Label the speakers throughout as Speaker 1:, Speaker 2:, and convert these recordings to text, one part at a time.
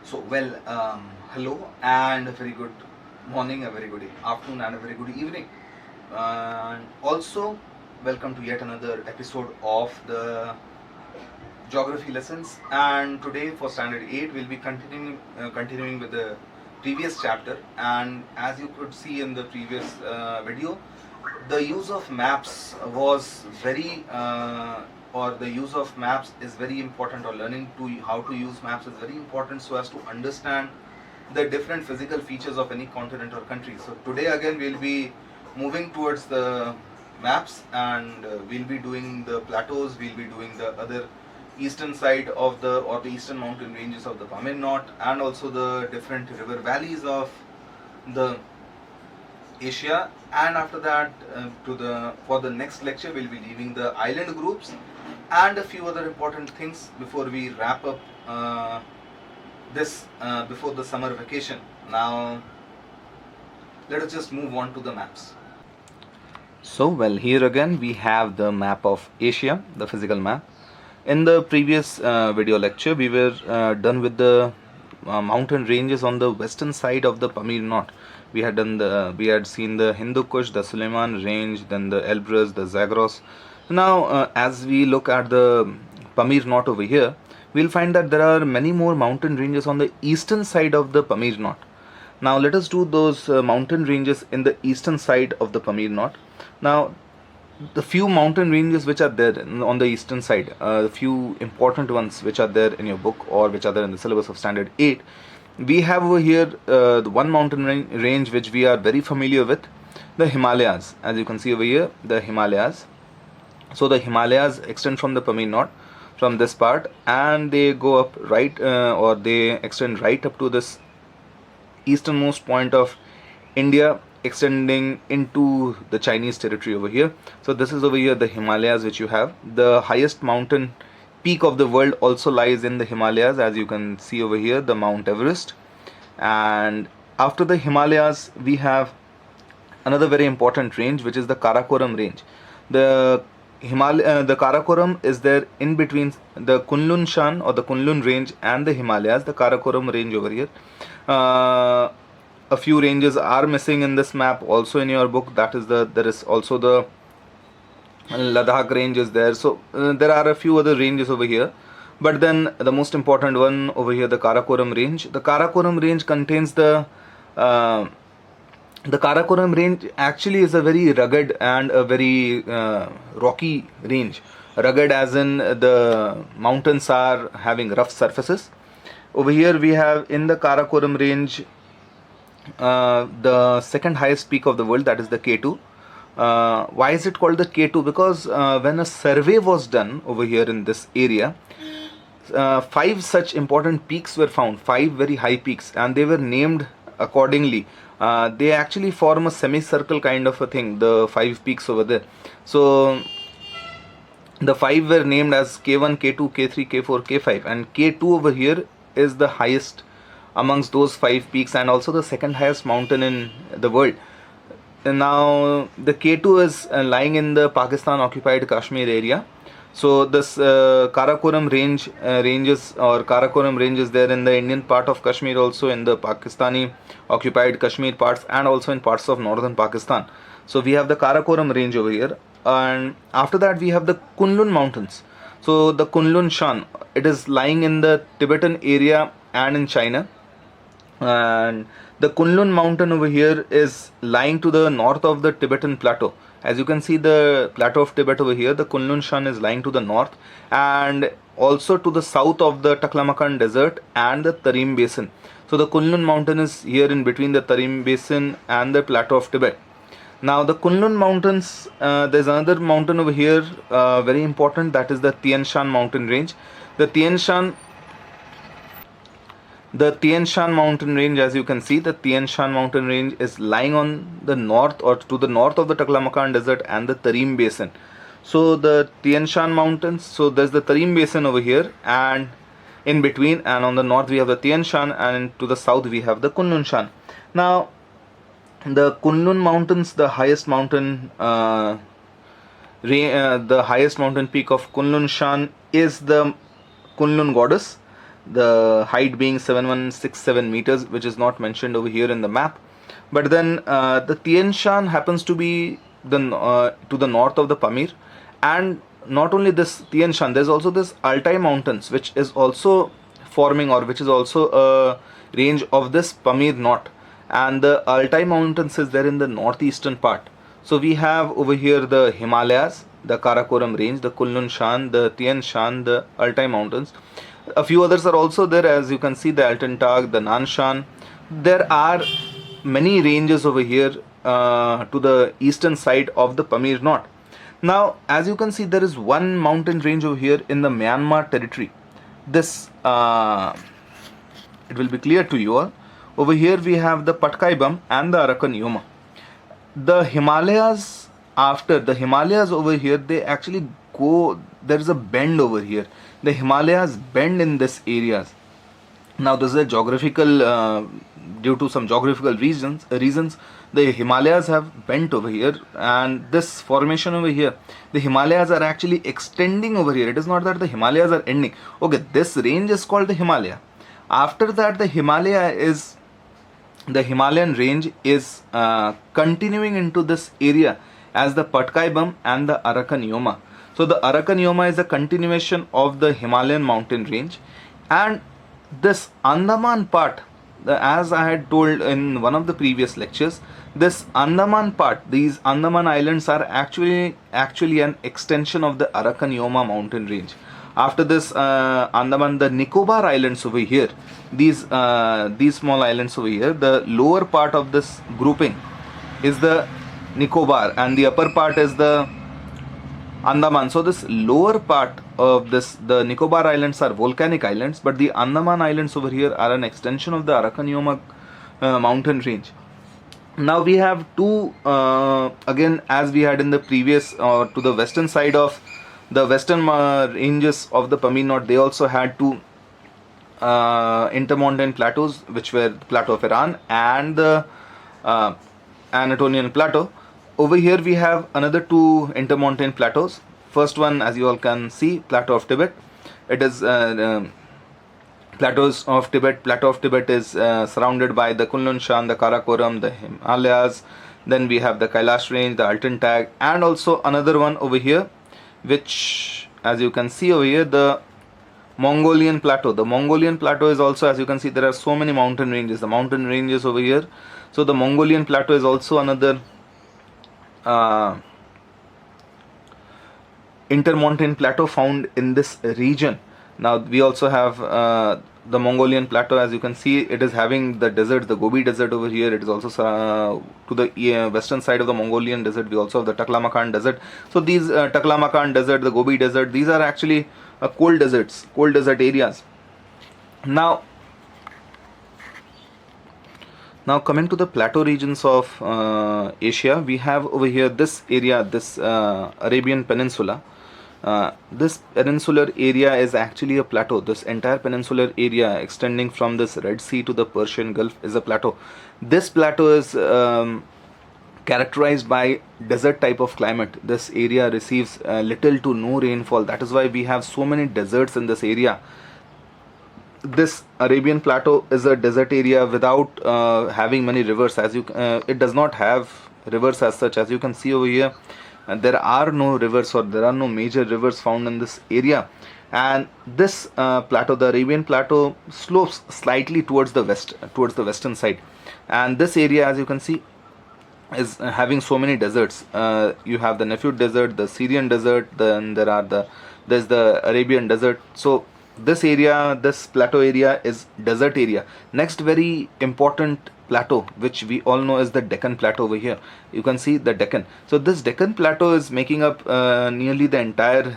Speaker 1: Hello and a very good morning, a very good afternoon, and a very good evening. And also, welcome to yet another episode of the geography lessons. And today, for standard 8, we'll be continuing with the previous chapter. And as you could see in the previous video, the use of maps was very or the use of maps is very important, or learning to how to use maps is very important so as to understand the different physical features of any continent or country. So today again we'll be moving towards the maps, and we'll be doing the plateaus, we'll be doing the other eastern side of the eastern mountain ranges of the Pamir Knot, and also the different river valleys of the Asia. And after that, to the for the next lecture, we'll be leaving the island groups and a few other important things before we wrap up this before the summer vacation. Now, let us just move on to the maps. Here again we have the map of Asia, the physical map. In the previous video lecture, we were done with the mountain ranges on the western side of the Pamir Knot. We had seen the Hindu Kush, the Suleiman range, then the Elbrus, the Zagros. Now, as we look at the Pamir Knot over here, we'll find that there are many more mountain ranges on the eastern side of the Pamir Knot. Now, let us do those mountain ranges in the eastern side of the Pamir Knot. Now, the few mountain ranges which are there on the eastern side, the few important ones which are there in your book or which are there in the syllabus of standard 8, we have over here the one mountain range which we are very familiar with, the Himalayas. As you can see over here, the Himalayas. So the Himalayas extend from the Pamir Knot, from this part, and they go up right or they extend right up to this easternmost point of India, extending into the Chinese territory over here. So this is over here the Himalayas which you have. The highest mountain peak of the world also lies in the Himalayas, as you can see over here, the Mount Everest. And after the Himalayas, we have another very important range, which is the Karakoram range. The Karakoram is there in between the Kunlun Shan or the Kunlun range and the Himalayas, the Karakoram range over here. A few ranges are missing in this map also in your book. That is there is also the Ladakh range is there. So there are a few other ranges over here, but then the most important one over here, the Karakoram range. The Karakoram range contains the Karakoram range actually is a very rugged and a very rocky range. Rugged as in the mountains are having rough surfaces. Over here we have in the Karakoram range the second highest peak of the world, that is the K2. Why is it called the K2? Because when a survey was done over here in this area, 5 such important peaks were found, 5 very high peaks, and they were named accordingly. They actually form a semicircle kind of a thing, the 5 peaks over there. So the 5 were named as K1, K2, K3, K4, K5, and K2 over here is the highest amongst those 5 peaks, and also the second highest mountain in the world. And now the K2 is lying in the Pakistan occupied Kashmir area. So this Karakoram range Karakoram range is there in the Indian part of Kashmir, also in the Pakistani occupied Kashmir parts, and also in parts of northern Pakistan. So we have the Karakoram range over here, and after that we have the Kunlun mountains. So the Kunlun Shan, it is lying in the Tibetan area and in China. And the Kunlun mountain over here is lying to the north of the Tibetan plateau. As you can see, the plateau of Tibet over here, the Kunlun Shan is lying to the north, and also to the south of the Taklamakan desert and the Tarim basin. So the Kunlun mountain is here in between the Tarim basin and the plateau of Tibet. Now the Kunlun mountains, there's another mountain over here, very important, that is the Tian Shan mountain range. The Tian Shan mountain range, as you can see, the Tian Shan mountain range is lying on the north or to the north of the Taklamakan desert and the Tarim basin. So the Tian Shan mountains, so there's the Tarim basin over here, and in between, and on the north we have the Tian Shan, and to the south we have the Kunlun Shan. Now the Kunlun mountains, the highest mountain peak of Kunlun Shan is the Kunlun goddess. the height being 7167 meters, which is not mentioned over here in the map. But then the Tian Shan happens to be to the north of the Pamir, and not only this Tian Shan, there's also this Altai Mountains, which is also forming, or which is also a range of this Pamir knot, and the Altai Mountains is there in the northeastern part. So we have over here the Himalayas, the Karakoram range, the Kulnun Shan, the Tian Shan, the Altai Mountains. A few others are also there, as you can see, the Altantag, the Nanshan. There are many ranges over here to the eastern side of the Pamir knot. Now, as you can see, there is one mountain range over here in the Myanmar territory. This it will be clear to you all. Over here we have the Patkai Bum and the Arakan Yoma. The Himalayas, after the Himalayas over here, they actually go, there is a bend over here. The Himalayas bend in this areas. Now this is a geographical, due to some geographical reasons, the Himalayas have bent over here, and this formation over here, the Himalayas are actually extending over here. It is not that the Himalayas are ending. Okay, this range is called the Himalaya. After that, the Himalayan range is continuing into this area as the Patkai Bum and the Arakan Yoma. So the Arakan Yoma is a continuation of the Himalayan mountain range, and this Andaman part, as I had told in one of the previous lectures, this Andaman part, these Andaman islands are actually an extension of the Arakan Yoma mountain range. After this Andaman, the Nicobar Islands over here, these small islands over here, the lower part of this grouping is the Nicobar and the upper part is the Andaman. So this lower part of this, the Nicobar Islands are volcanic islands, but the Andaman Islands over here are an extension of the Arakan Yoma mountain range. Now we have two, again as we had in the previous, to the western side of the western ranges of the Pamir knot, they also had two intermontane plateaus, which were the plateau of Iran and the Anatolian plateau. Over here we have another two intermontane plateaus. First one, as you all can see, plateau of Tibet. It is plateaus of Tibet. Plateau of Tibet is surrounded by the Kunlun Shan, the Karakoram, the Himalayas. Then we have the Kailash range, the Altantag, and also another one over here, which, as you can see over here, the Mongolian plateau. The Mongolian plateau is also, as you can see, there are so many mountain ranges. The mountain ranges over here. So the Mongolian plateau is also another intermontane plateau found in this region. Now we also have the Mongolian plateau. As you can see, it is having the desert, the Gobi desert over here. It is also to the western side of the Mongolian desert. We also have the Taklamakan desert. So these Taklamakan desert, the Gobi desert, these are actually cold deserts, cold desert areas. Now coming to the plateau regions of Asia, we have over here this area, this Arabian Peninsula. This peninsular area is actually a plateau. This entire peninsular area extending from this Red Sea to the Persian Gulf is a plateau. This plateau is characterized by desert type of climate. This area receives little to no rainfall. That is why we have so many deserts in this area. This Arabian plateau is a desert area without having many rivers. As you it does not have rivers as such. As you can see over here, there are no rivers, or there are no major rivers found in this area. And this plateau, the Arabian plateau, slopes slightly towards the west, towards the western side. And this area, as you can see, is having so many deserts. You have the Nefud desert, the Syrian desert, then there's the Arabian desert. So this area, this plateau area is desert area. Next very important plateau, which we all know, is the Deccan plateau over here. You can see the Deccan. So this Deccan plateau is making up nearly the entire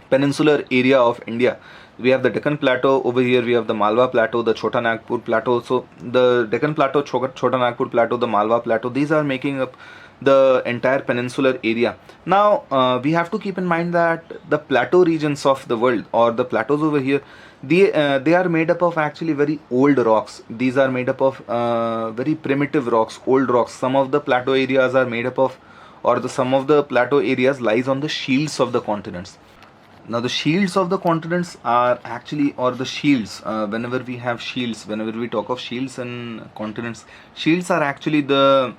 Speaker 1: peninsular area of India. We have the Deccan plateau over here. We have the Malwa plateau, the Chota Nagpur plateau. So the Deccan plateau, Chota Nagpur plateau, the Malwa plateau, these are making up the entire peninsular area. Now we have to keep in mind that the plateau regions of the world, or the plateaus over here, they are made up of actually very old rocks. These are made up of very primitive rocks, old rocks. Some of the plateau areas are made up of, or some of the plateau areas lies on the shields of the continents. Now the shields of the continents are actually, or the shields, whenever we have shields, whenever we talk of shields and continents, shields are actually the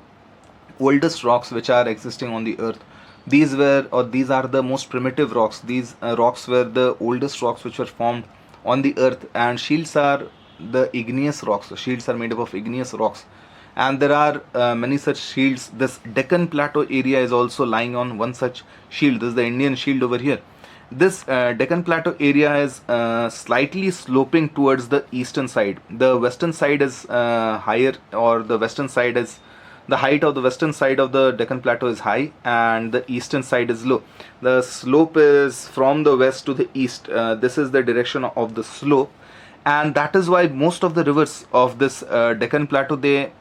Speaker 1: oldest rocks which are existing on the earth. These are the most primitive rocks. These rocks were the oldest rocks which were formed on the earth, and shields are the igneous rocks. So shields are made up of igneous rocks, and there are many such shields. This Deccan Plateau area is also lying on one such shield. This is the Indian shield over here. This Deccan Plateau area is slightly sloping towards the eastern side. The western side is higher, or the height of the western side of the Deccan Plateau is high, and the eastern side is low. The slope is from the west to the east. This is the direction of the slope, and that is why most of the rivers of this Deccan Plateau, they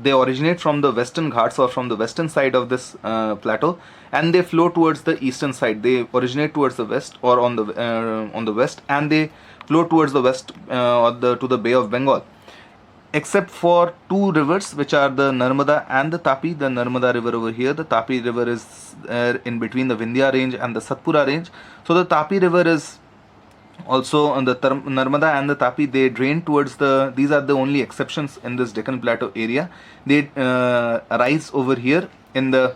Speaker 1: originate from the western ghats, or from the western side of this plateau, and they flow towards the eastern side. They originate towards the west, or on the west, and they flow towards the west, to the Bay of Bengal. Except for two rivers, which are the Narmada and the Tapi. The Narmada river over here, the Tapi river is in between the Vindhya range and the Satpura range. So the Tapi river is also on the Narmada and the Tapi, they drain towards these are the only exceptions in this Deccan Plateau area. They arise over here in the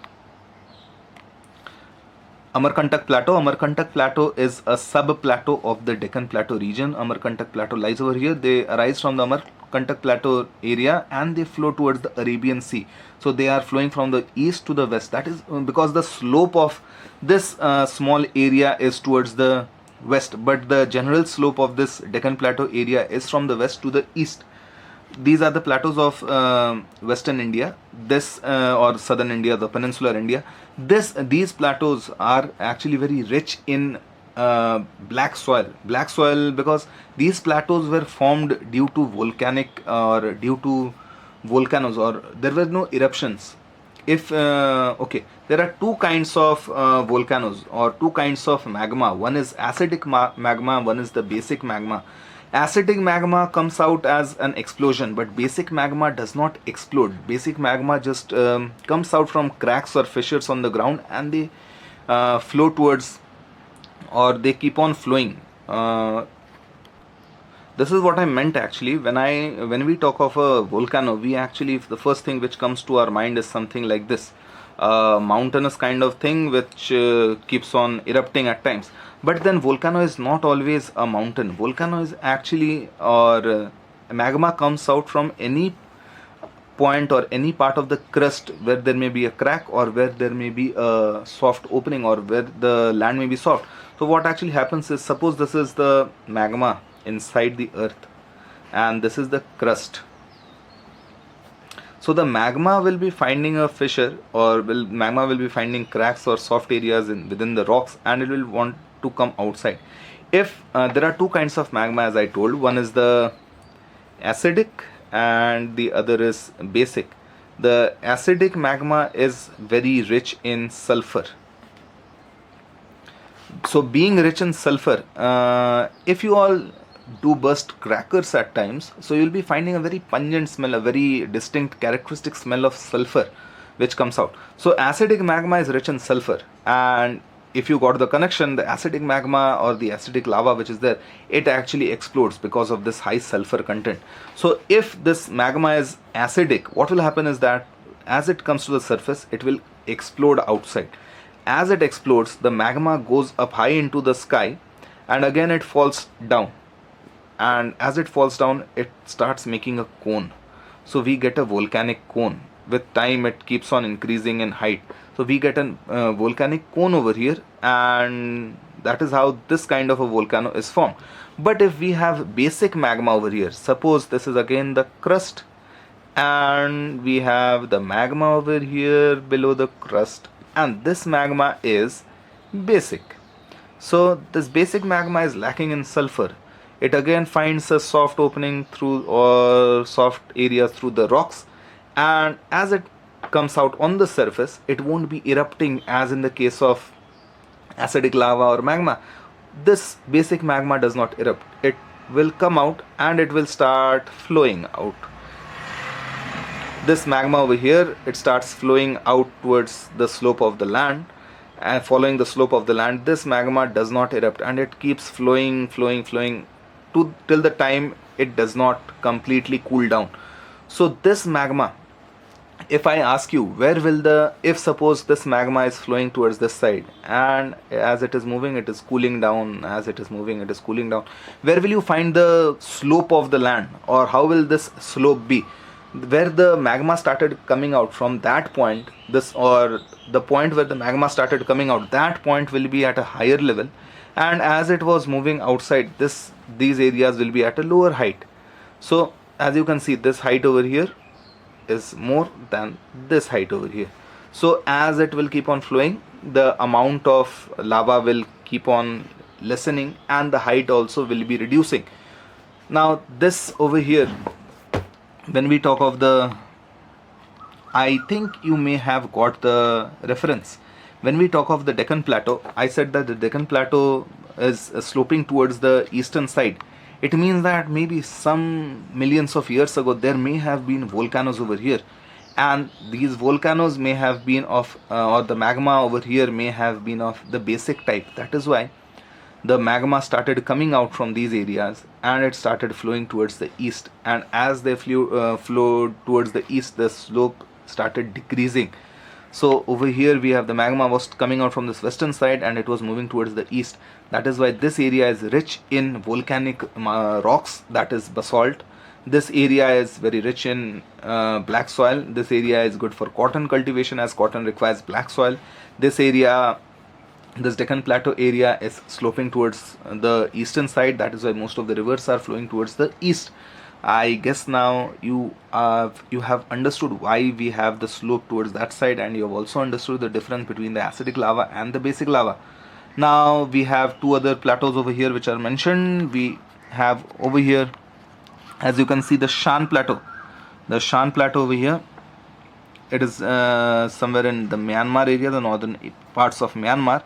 Speaker 1: Amarkantak Plateau. Amarkantak Plateau is a sub-plateau of the Deccan Plateau region. Amarkantak Plateau lies over here. They arise from the Amarkantak Plateau area, and they flow towards the Arabian Sea. So they are flowing from the east to the west. That is because the slope of this small area is towards the west, but the general slope of this Deccan Plateau area is from the west to the east. These are the plateaus of western India, or southern India, the peninsular India. These plateaus are actually very rich in black soil. Black soil because these plateaus were formed due to volcanic, or due to volcanoes, or there were no eruptions. There are two kinds of volcanoes, or two kinds of magma. One is acidic magma, one is the basic magma. Acidic magma comes out as an explosion, but basic magma does not explode. Basic magma just comes out from cracks or fissures on the ground, and they flow towards, or they keep on flowing. This is what I meant actually when we talk of a volcano. We actually, the first thing which comes to our mind is something like this, mountainous kind of thing which keeps on erupting at times. But then volcano is not always a mountain. Volcano is actually, or magma comes out from any point or any part of the crust where there may be a crack, or where there may be a soft opening, or where the land may be soft. So what actually happens is, suppose this is the magma inside the earth, and this is the crust. So the magma will be finding a fissure, or magma will be finding cracks or soft areas within the rocks, and it will want to come outside. If there are two kinds of magma, as I told, one is the acidic and the other is basic. The acidic magma is very rich in sulfur. So being rich in sulfur, if you all do burst crackers at times, so you'll be finding a very pungent smell, a very distinct characteristic smell of sulfur which comes out. So acidic magma is rich in sulfur, and if you got the connection, the acidic magma or the acidic lava which is there, it actually explodes because of this high sulfur content. So if this magma is acidic, what will happen is that as it comes to the surface, it will explode outside. As it explodes, the magma goes up high into the sky, and again it falls down. And as it falls down, it starts making a cone. So we get a volcanic cone. With time, it keeps on increasing in height. So we get a volcanic cone over here, and that is how this kind of a volcano is formed. But if we have basic magma over here, suppose this is again the crust, and we have the magma over here below the crust, and this magma is basic. So this basic magma is lacking in sulfur. It again finds a soft opening through, or soft areas through the rocks, and as it comes out on the surface, it won't be erupting as in the case of acidic lava or magma. This basic magma does not erupt. It will come out and it will start flowing out. This magma over here, it starts flowing out towards the slope of the land, and following the slope of the land, this magma does not erupt, and it keeps flowing till the time it does not completely cool down. So this magma, if I ask you, where will if suppose this magma is flowing towards this side, and as it is moving it is cooling down, as it is moving it is cooling down, where will you find the slope of the land, or how will this slope be? Where the magma started coming out from, that point, this, or the point where the magma started coming out, that point will be at a higher level, and as it was moving outside, these areas will be at a lower height. So as you can see, this height over here is more than this height over here. So as it will keep on flowing, the amount of lava will keep on lessening, and the height also will be reducing. Now this over here, when we talk of I think you may have got the reference. When we talk of the Deccan Plateau, I said that the Deccan Plateau is sloping towards the eastern side. It means that maybe some millions of years ago there may have been volcanoes over here, and these volcanoes may have been of or the magma over here may have been of the basic type. That is why the magma started coming out from these areas, and it started flowing towards the east, and as they flowed towards the east, the slope started decreasing. So over here we have the magma was coming out from this western side, and it was moving towards the east. That is why this area is rich in volcanic rocks, that is basalt. This area is very rich in black soil. This area is good for cotton cultivation, as cotton requires black soil. This Deccan Plateau area is sloping towards the eastern side. That is why most of the rivers are flowing towards the east. I guess now you have understood why we have the slope towards that side, and you have also understood the difference between the acidic lava and the basic lava. Now we have two other plateaus over here which are mentioned. We have over here, as you can see, the Shan Plateau. The Shan Plateau over here, it is somewhere in the Myanmar area, the northern parts of Myanmar.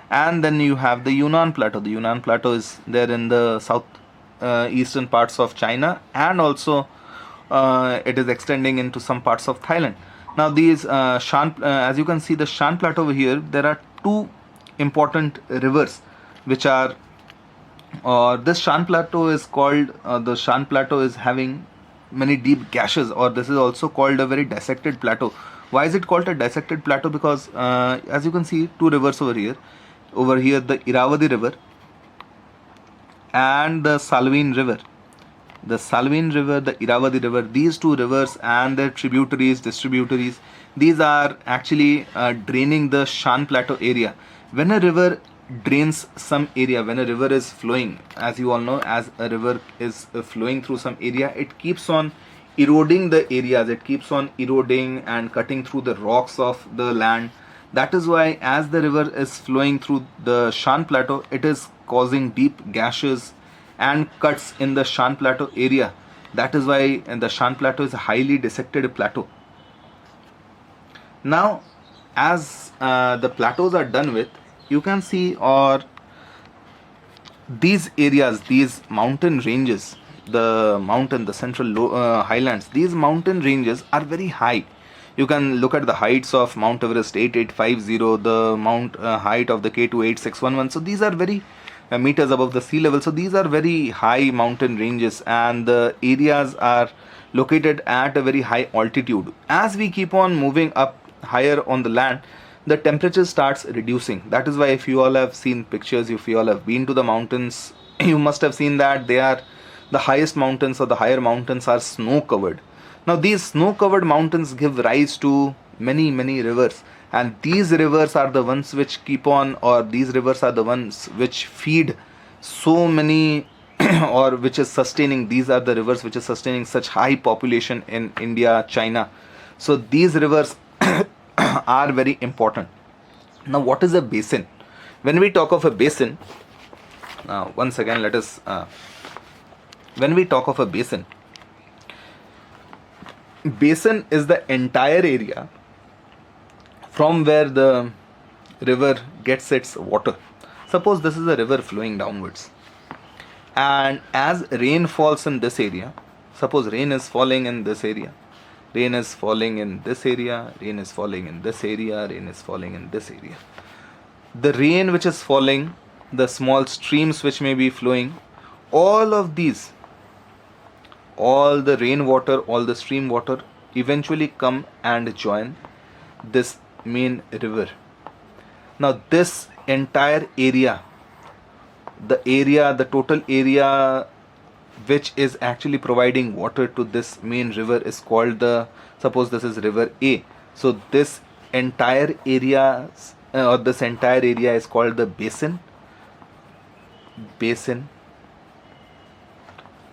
Speaker 1: And then you have the Yunnan Plateau. The Yunnan Plateau is there in the south eastern parts of China, and also it is extending into some parts of Thailand. Now these as you can see, the Shan Plateau over here, there are two important rivers which are, this Shan Plateau is called, the Shan Plateau is having many deep gashes, or this is also called a very dissected plateau. Why is it called a dissected plateau? Because as you can see, two rivers over here. Over here, the Irrawaddy River and the Salween River. The Salween River, the Irrawaddy River, these two rivers and their tributaries, distributaries, these are actually draining the Shan Plateau area. When a river drains some area, when a river is flowing, as you all know, as a river is flowing through some area, it keeps on eroding the areas, it keeps on eroding and cutting through the rocks of the land. That is why as the river is flowing through the Shan Plateau, it is causing deep gashes and cuts in the Shan Plateau area. That is why the Shan Plateau is a highly dissected plateau. Now as the plateaus are done with, you can see, or these areas, these mountain ranges, the central highlands, these mountain ranges are very high. You can look at the heights of Mount Everest 8850, the height of the K2 8611. So these are very meters above the sea level. So these are very high mountain ranges, and the areas are located at a very high altitude. As we keep on moving up higher on the land, the temperature starts reducing. That is why if you all have seen pictures, if you all have been to the mountains, you must have seen that the highest mountains or the higher mountains are snow covered. Now these snow covered mountains give rise to many rivers, and these rivers are the ones which keep on, or these rivers are the ones which feed so many or which is sustaining, these are the rivers which is sustaining such high population in India, China. So these rivers are very important. Now what is a basin? When we talk of a basin, once again let us when we talk of a basin is the entire area from where the river gets its water. Suppose this is a river flowing downwards, and as rain falls in this area, suppose rain is falling in this area, rain is falling in this area, rain is falling in this area, rain is falling in this area. the rain which is falling, the small streams which may be flowing, all of these, all the rainwater, all the stream water eventually come and join this main river. Now this entire area, the total area which is actually providing water to this main river is called the, suppose this is river A, so this entire area or this entire area is called the basin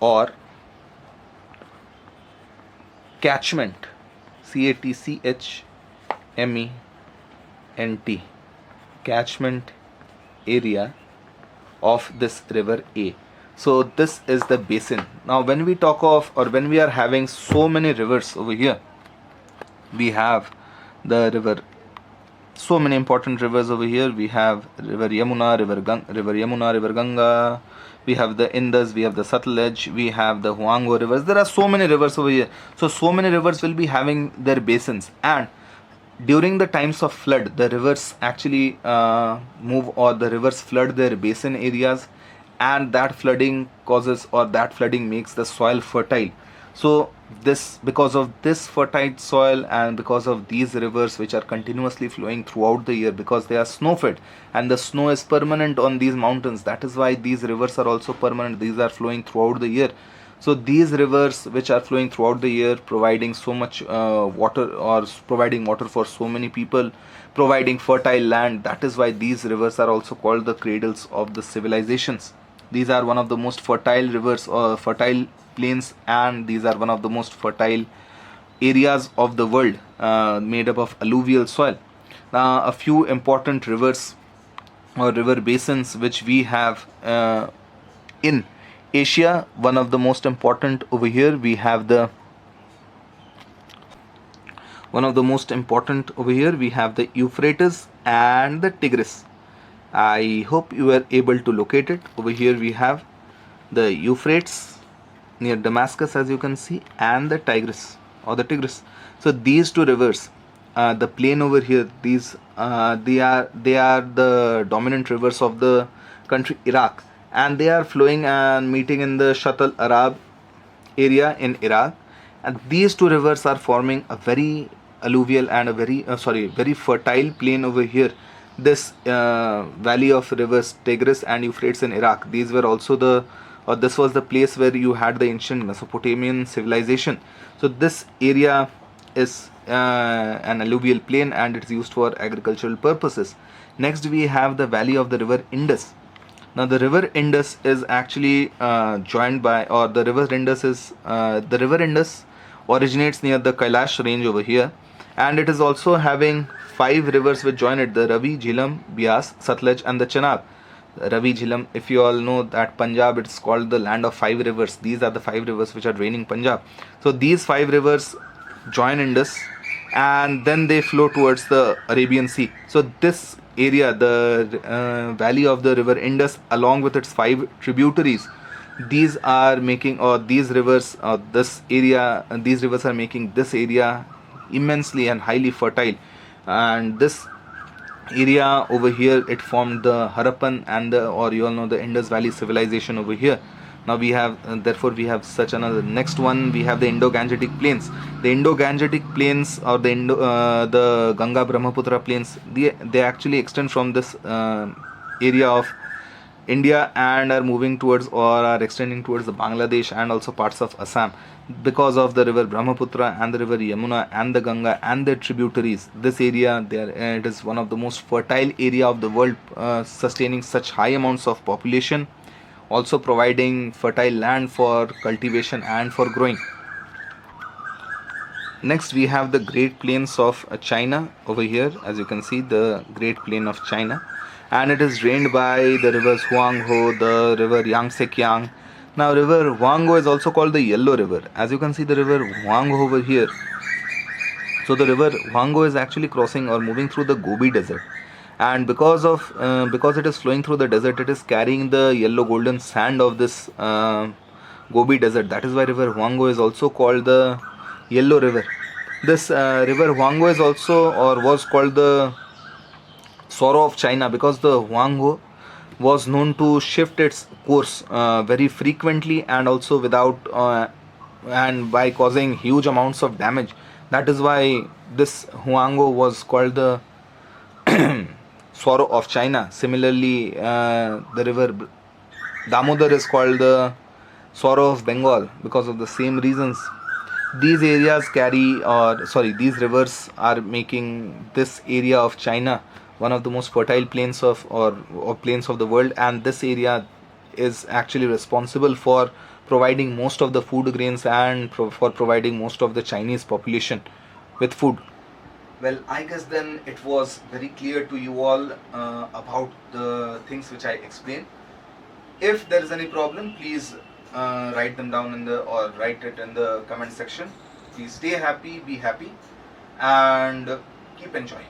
Speaker 1: or catchment, CATCHMENT, catchment area of this river A. So this is the basin. Now when we talk of, or when we are having so many rivers over here, we have the river, so many important rivers over here. We have river Yamuna, river Ganga, we have the Indus, we have the Satluj, we have the Huangho rivers. There are so many rivers over here. So many rivers will be having their basins, and during the times of flood, the rivers actually move, or the rivers flood their basin areas, and that flooding causes, or that flooding makes the soil fertile. So this, because of this fertile soil and because of these rivers which are continuously flowing throughout the year, because they are snow fed and the snow is permanent on these mountains, that is why these rivers are also permanent. These are flowing throughout the year. So these rivers which are flowing throughout the year, providing so much water, or providing water for so many people, providing fertile land, that is why these rivers are also called the cradles of the civilizations. These are one of the most fertile rivers, or fertile plains, and these are one of the most fertile areas of the world, made up of alluvial soil. Now a few important rivers or river basins which we have in Asia, one of the most important over here, we have the Euphrates and the Tigris. I hope you were able to locate it. Over here we have the Euphrates near Damascus, as you can see, and the Tigris or the Tigris. So these two rivers, the plain over here, these they are the dominant rivers of the country Iraq, and they are flowing and meeting in the Shatt al-Arab area in Iraq, and these two rivers are forming a very alluvial and a very fertile plain over here. This valley of rivers Tigris and Euphrates in Iraq, these were also this was the place where you had the ancient Mesopotamian civilization. So this area is an alluvial plain, and it's used for agricultural purposes. Next we have the valley of the river Indus. Now the river Indus is actually joined by, or the river Indus originates near the Kailash range over here, and it is also having 5 rivers which join it: the Ravi, Jhelum, Beas, Satluj and the Chenab. Ravi, Jhelum, if you all know that Punjab, it's called the land of 5 rivers. These are the 5 rivers which are draining Punjab. So these 5 rivers join Indus, and then they flow towards the Arabian Sea. So this area, the valley of the river Indus, along with its 5 tributaries, these are making, or these rivers, these rivers are making this area immensely and highly fertile. And this area over here, it formed the Harappan and the Indus Valley civilization over here. Now we have, therefore we have such another. Next one, we have the Indo-Gangetic plains. The Indo-Gangetic plains, or the Ganga Brahmaputra plains, they actually extend from this area of India and are moving towards, or are extending towards the Bangladesh and also parts of Assam, because of the river Brahmaputra and the river Yamuna and the Ganga and their tributaries. This area, it is one of the most fertile area of the world, sustaining such high amounts of population, also providing fertile land for cultivation and for growing. Next we have the Great Plains of China over here. As you can see, the Great Plain of China, and it is drained by the rivers Huangho, the river Yangtze-Kiang. Now river Huangho is also called the Yellow River. As you can see, the river Huangho over here. So the river Huangho is actually crossing or moving through the Gobi Desert, and because it is flowing through the desert, it is carrying the yellow golden sand of this Gobi Desert. That is why river Huangho is also called the Yellow River. This river Huangho is also, or was called the sorrow of China, because the Huanghe was known to shift its course very frequently and also without and by causing huge amounts of damage. That is why this Huanghe was called the sorrow of China. Similarly, the river Damodar is called the sorrow of Bengal because of the same reasons. These areas carry, or sorry, these rivers are making this area of China one of the most fertile plains of, or plains of the world, and this area is actually responsible for providing most of the food grains and for providing most of the Chinese population with food. Well, I guess then it was very clear to you all about the things which I explained. If there is any problem, please write them down in the, or write it in the comment section. Please stay happy, be happy, and keep enjoying.